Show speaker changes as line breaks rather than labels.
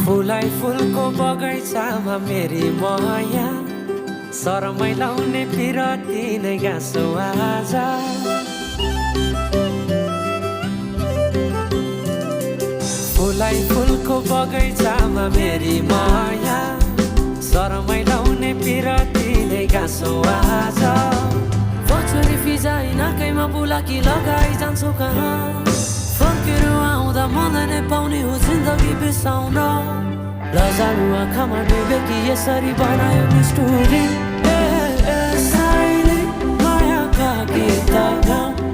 फुलाई फुलको बगैँचामा मेरी माया शरमै लाउने पिरती नै गाँसो आज फुलाई फुलको बगैँचामा मेरी माया शरमै लाउने पिरती नै गाँसो आज
बचरी फिजाइ नाकैमा बुलाकी लगाइ जान्छौ कहाँ फर्केर आउँदा मलाई नै पाउने हो जिन्दगी बिसाउन लजालु आँखामा डुबेकी यसरी बनायो नि स्टोरी
साइले मायाका गीत गाउँ